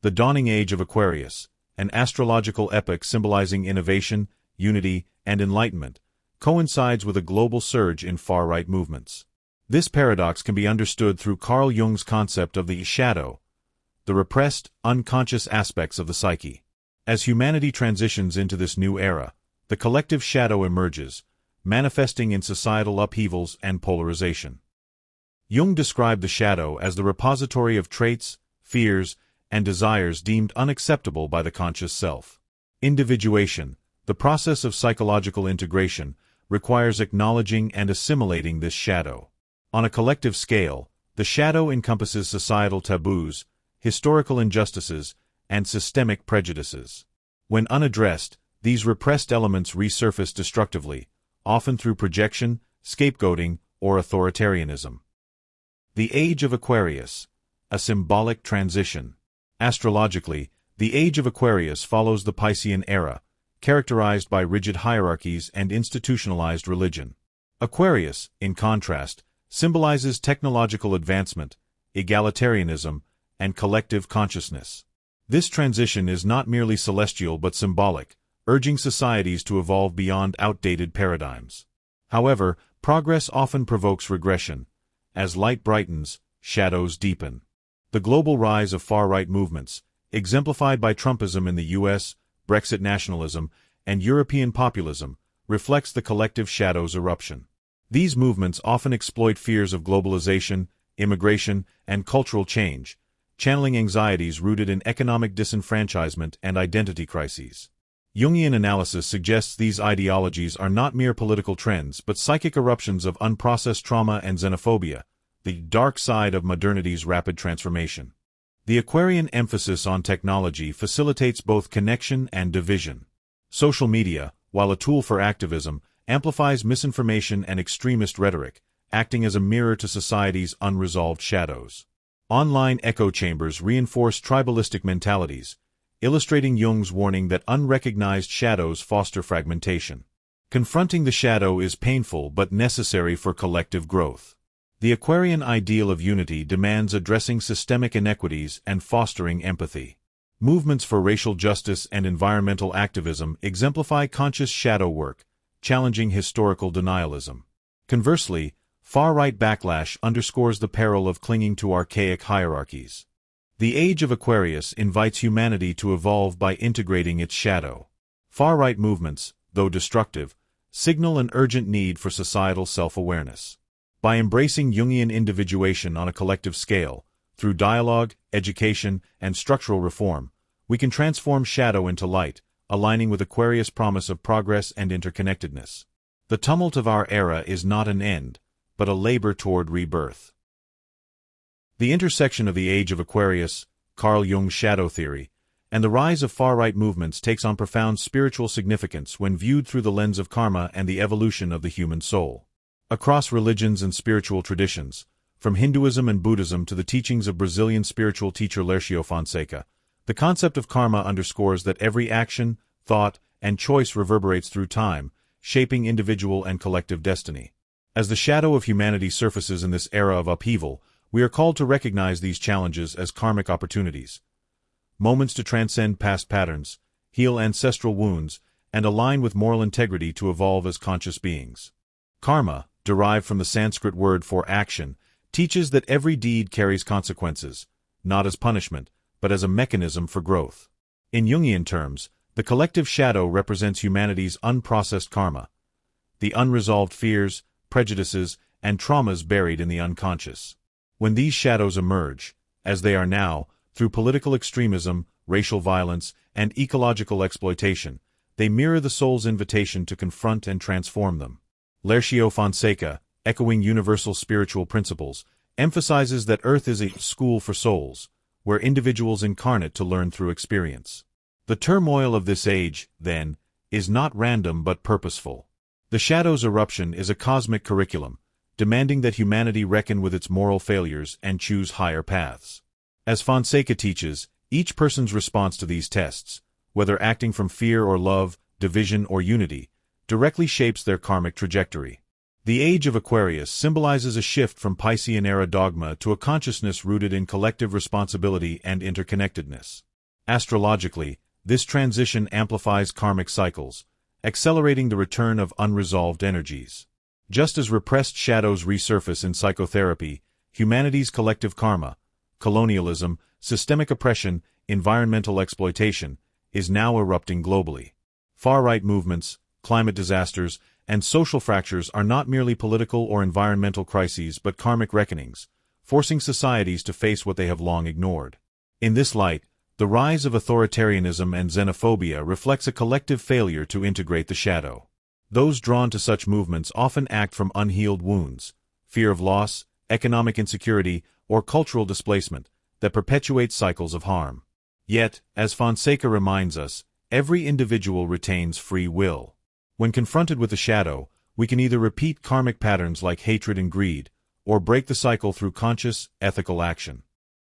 The dawning age of Aquarius, an astrological epoch symbolizing innovation, unity, and enlightenment, coincides with a global surge in far-right movements. This paradox can be understood through Carl Jung's concept of the shadow, the repressed, unconscious aspects of the psyche. As humanity transitions into this new era, the collective shadow emerges, manifesting in societal upheavals and polarization. Jung described the shadow as the repository of traits, fears, and desires deemed unacceptable by the conscious self. Individuation, the process of psychological integration, requires acknowledging and assimilating this shadow. On a collective scale, the shadow encompasses societal taboos, historical injustices, and systemic prejudices. When unaddressed, these repressed elements resurface destructively, often through projection, scapegoating, or authoritarianism. The Age of Aquarius, a symbolic transition. Astrologically, the Age of Aquarius follows the Piscean era, characterized by rigid hierarchies and institutionalized religion. Aquarius, in contrast, symbolizes technological advancement, egalitarianism, and collective consciousness. This transition is not merely celestial but symbolic, urging societies to evolve beyond outdated paradigms. However, progress often provokes regression. As light brightens, shadows deepen. The global rise of far-right movements, exemplified by Trumpism in the U.S., Brexit nationalism, and European populism, reflects the collective shadow's eruption. These movements often exploit fears of globalization, immigration, and cultural change, channeling anxieties rooted in economic disenfranchisement and identity crises. Jungian analysis suggests these ideologies are not mere political trends but psychic eruptions of unprocessed trauma and xenophobia, the dark side of modernity's rapid transformation. The Aquarian emphasis on technology facilitates both connection and division. Social media, while a tool for activism, amplifies misinformation and extremist rhetoric, acting as a mirror to society's unresolved shadows. Online echo chambers reinforce tribalistic mentalities, illustrating Jung's warning that unrecognized shadows foster fragmentation. Confronting the shadow is painful but necessary for collective growth. The Aquarian ideal of unity demands addressing systemic inequities and fostering empathy. Movements for racial justice and environmental activism exemplify conscious shadow work, challenging historical denialism. Conversely, far-right backlash underscores the peril of clinging to archaic hierarchies. The Age of Aquarius invites humanity to evolve by integrating its shadow. Far-right movements, though destructive, signal an urgent need for societal self-awareness. By embracing Jungian individuation on a collective scale, through dialogue, education, and structural reform, we can transform shadow into light, aligning with Aquarius' promise of progress and interconnectedness. The tumult of our era is not an end, but a labor toward rebirth. The intersection of the Age of Aquarius, Carl Jung's shadow theory, and the rise of far-right movements takes on profound spiritual significance when viewed through the lens of karma and the evolution of the human soul. Across religions and spiritual traditions, from Hinduism and Buddhism to the teachings of Brazilian spiritual teacher Lercio Fonseca, the concept of karma underscores that every action, thought, and choice reverberates through time, shaping individual and collective destiny. As the shadow of humanity surfaces in this era of upheaval, we are called to recognize these challenges as karmic opportunities. Moments to transcend past patterns, heal ancestral wounds, and align with moral integrity to evolve as conscious beings. Karma, derived from the Sanskrit word for action, teaches that every deed carries consequences, not as punishment, but as a mechanism for growth. In Jungian terms, the collective shadow represents humanity's unprocessed karma, the unresolved fears, prejudices, and traumas buried in the unconscious. When these shadows emerge, as they are now, through political extremism, racial violence, and ecological exploitation, they mirror the soul's invitation to confront and transform them. Lercio Fonseca, echoing universal spiritual principles, emphasizes that Earth is a school for souls, where individuals incarnate to learn through experience. The turmoil of this age, then, is not random but purposeful. The shadow's eruption is a cosmic curriculum, demanding that humanity reckon with its moral failures and choose higher paths. As Fonseca teaches, each person's response to these tests, whether acting from fear or love, division or unity, directly shapes their karmic trajectory. The Age of Aquarius symbolizes a shift from Piscean-era dogma to a consciousness rooted in collective responsibility and interconnectedness. Astrologically, this transition amplifies karmic cycles, accelerating the return of unresolved energies. Just as repressed shadows resurface in psychotherapy, humanity's collective karma, colonialism, systemic oppression, environmental exploitation, is now erupting globally. Far-right movements, climate disasters, and social fractures are not merely political or environmental crises but karmic reckonings, forcing societies to face what they have long ignored. In this light, the rise of authoritarianism and xenophobia reflects a collective failure to integrate the shadow. Those drawn to such movements often act from unhealed wounds, fear of loss, economic insecurity, or cultural displacement, that perpetuate cycles of harm. Yet, as Fonseca reminds us, every individual retains free will. When confronted with the shadow, we can either repeat karmic patterns like hatred and greed, or break the cycle through conscious, ethical action.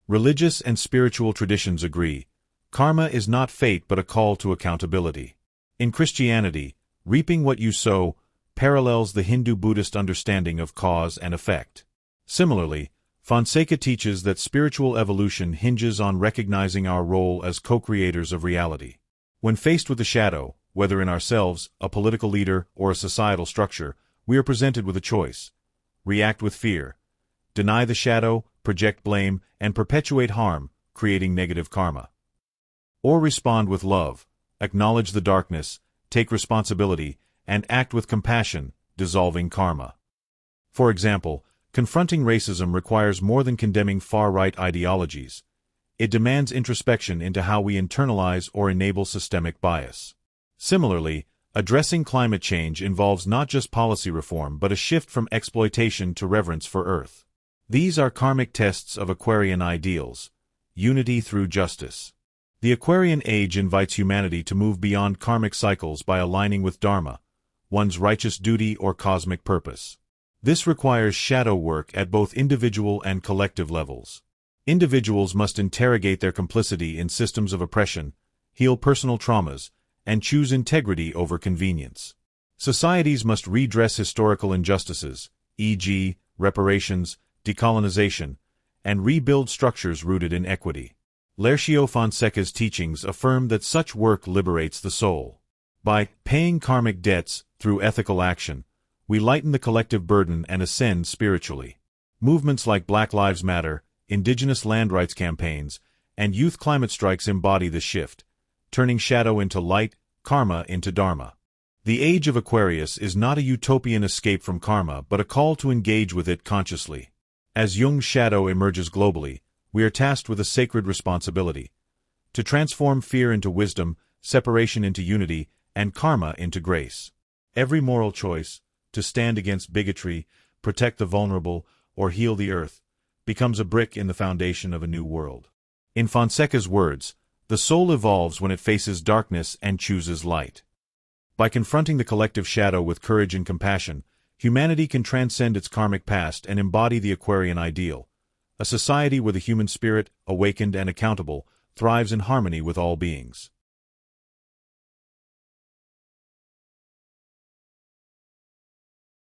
Religious and spiritual traditions agree. Karma is not fate but a call to accountability. In Christianity, reaping what you sow parallels the Hindu-Buddhist understanding of cause and effect. Similarly, Fonseca teaches that spiritual evolution hinges on recognizing our role as co-creators of reality. When faced with the shadow, whether in ourselves, a political leader, or a societal structure, we are presented with a choice. React with fear. Deny the shadow, project blame, and perpetuate harm, creating negative karma. Or respond with love, acknowledge the darkness, take responsibility, and act with compassion, dissolving karma. For example, confronting racism requires more than condemning far-right ideologies. It demands introspection into how we internalize or enable systemic bias. Similarly, addressing climate change involves not just policy reform but a shift from exploitation to reverence for Earth. These are karmic tests of Aquarian ideals, unity through justice. The Aquarian age invites humanity to move beyond karmic cycles by aligning with Dharma, one's righteous duty or cosmic purpose. This requires shadow work at both individual and collective levels. Individuals must interrogate their complicity in systems of oppression, heal personal traumas, and choose integrity over convenience. Societies must redress historical injustices, e.g., reparations, decolonization, and rebuild structures rooted in equity. Lercio Fonseca's teachings affirm that such work liberates the soul. By paying karmic debts through ethical action, we lighten the collective burden and ascend spiritually. Movements like Black Lives Matter, indigenous land rights campaigns, and youth climate strikes embody the shift, turning shadow into light, karma into dharma. The Age of Aquarius is not a utopian escape from karma but a call to engage with it consciously. As Jung's shadow emerges globally, we are tasked with a sacred responsibility to transform fear into wisdom, separation into unity, and karma into grace. Every moral choice, to stand against bigotry, protect the vulnerable, or heal the earth, becomes a brick in the foundation of a new world. In Fonseca's words, the soul evolves when it faces darkness and chooses light. By confronting the collective shadow with courage and compassion, humanity can transcend its karmic past and embody the Aquarian ideal, a society where the human spirit, awakened and accountable, thrives in harmony with all beings.